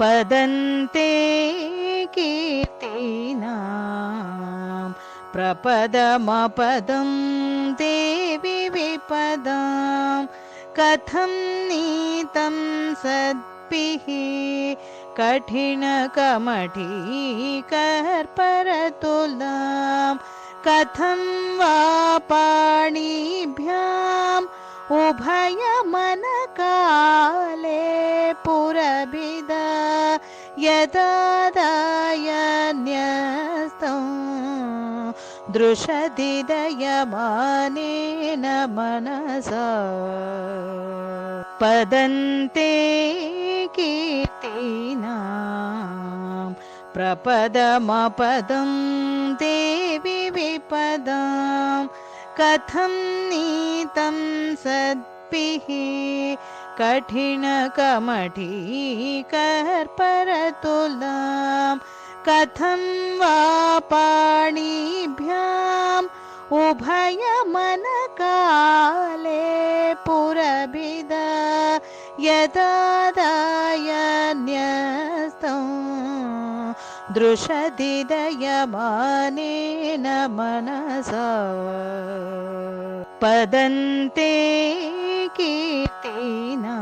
पदन्ते कीर्तीनां प्रपदमपदं देवि विपदां कथं नीतं सद्भिः कठिनकमठीकर्परतुलां कथं वा पाणिभ्याम् उभयमनकाले पुरभिद यदादायन्यस्तं दृशदिदयमानेन मनसा पदन्ते कीर्तीनां प्रपदमपदं देवि विपदां कथं नीतं सद्भिः कठिनकमठीकर्परतुलां कथं वा पाणिभ्याम् उभयमनकाले पुरभिद यदादायन्यस्तं दृशदिदयमानेन मनसा पदन्ते कीर्तीनां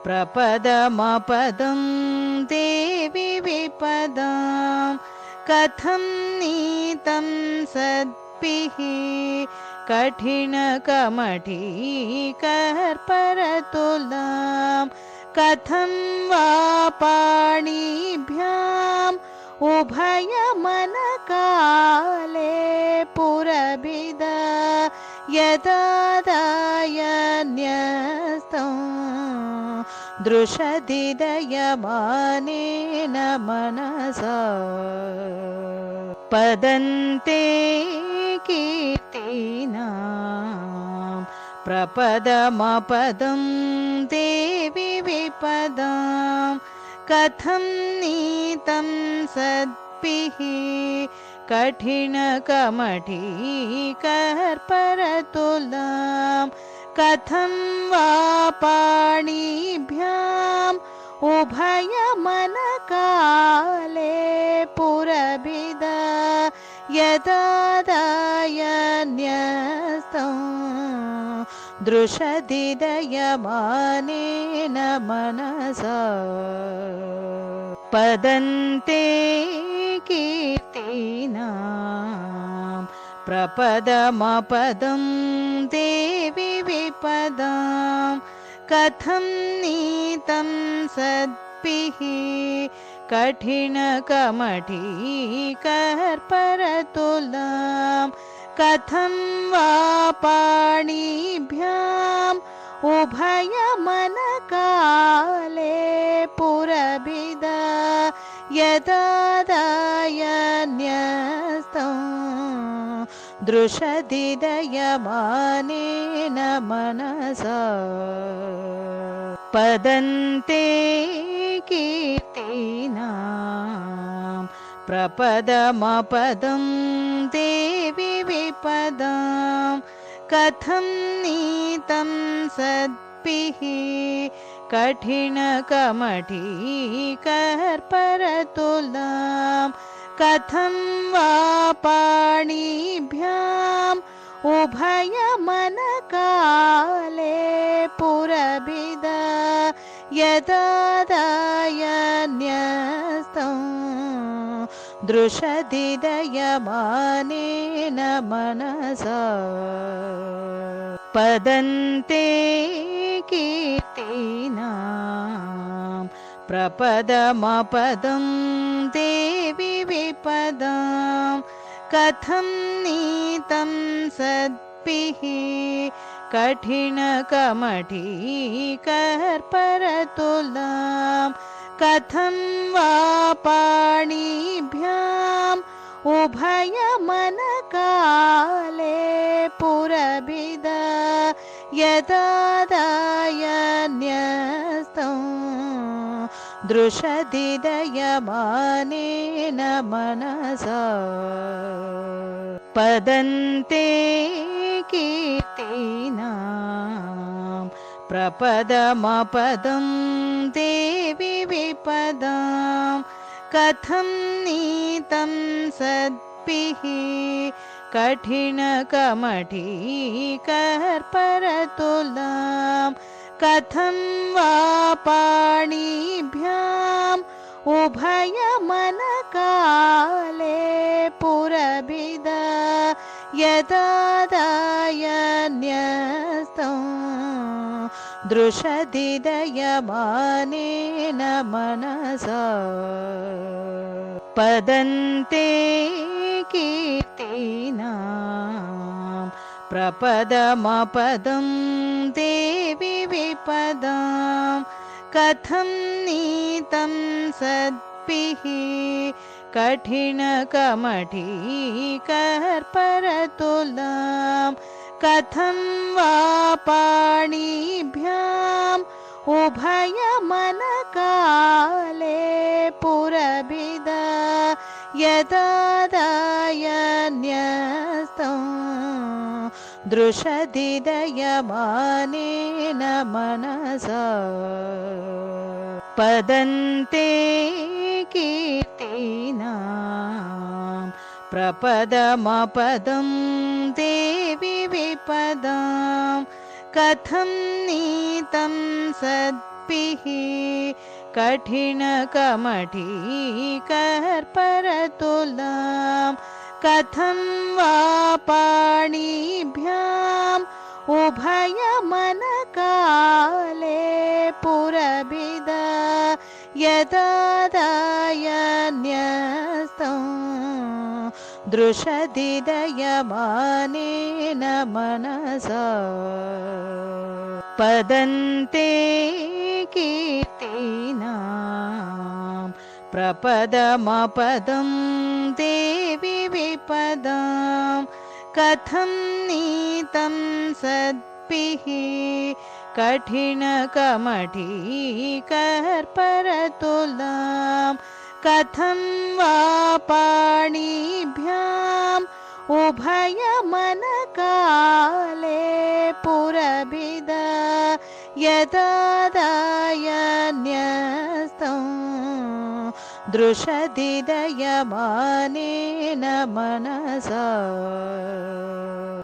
प्रपदमपदं देवि विपदां कथं नीतं सद्भिः कठिनकमठीकर्परतुलां कथं वा पाणिभ्याम् उभयमनकाले पुरभिद यदादायन्यस्तं दृशदिदयमानेन मनसा पदन्ते कीर्तीनां प्रपदमपदं देवि विपदां कथं नीतं सद्भिः कठिनकमठीकर्परतुलां कथं वा पाणिभ्याम् उभयमनकाले पुरभिद यदादायन्यस्तं दृशदिदयमानेन मनसा पदन्ते कीर्तीनां प्रपदमपदं देवि विपदां कथं नीतं सद्भिः कठिनकमठीकर्परतुलां कथं वा पाणिभ्याम् उभयमनकाले पुरभिद यदादायन्यस्तं दृशदिदयमानेन मनसा पदन्ते कीर्तीनां प्रपदमपदं देवि विपदां कथं नीतं सद्भिः कठिनकमठीकर्परतुलां कथं वा पाणिभ्याम् उभयमनकाले पुरभिद यदादायन्यस्तं दृशदिदयमानेन मनसा पदन्ते कीर्तीनां प्रपदमपदं देवि विपदां कथं नीतं सद्भिः कठिनकमठीकर्परतुलां कथं वा पाणिभ्याम् उभयमनकाले पुरभिद यदादायन्यस्तं दृशदिदयमानेन मनसा पदन्ते कीर्तीनां प्रपदमपदं देवि विपदां कथं नीतं सद्भिः कठिनकमठीकर्परतुलां कथं वा पाणिभ्याम् उभयमनकाले पुरभिद यदादायन्यस्तं दृशदिदयमानेन मनसा पदन्ते कीर्तीनां प्रपदमपदं देवि विपदां कथं नीतं सद्भिः कठिनकमठीकर्परतुलां कथं वा पाणिभ्याम् उभयमनकाले पुरभिद यदादायन्यस्तं दृशदिदयमानेन मनसा पदन्ते कीर्तीनां प्रपदमपदं देवि विपदां कथं नीतं सद्भिः कठिनकमठीकर्परतुलां कथं वा पाणिभ्याम् उभयमनकाले पुरभिद यदादायन्यस्तं दृशदिदयमानेन मनसा पदन्ते कीर्तीनां प्रपदमपदं देवि विपदां कथं नीतं सद्भिः कठिनकमठीकर्परतुलां कथं वा पाणिभ्याम् उभयमनकाले पुरभिद यदादायन्यस्तं दृशदिदयमानेन मनसा।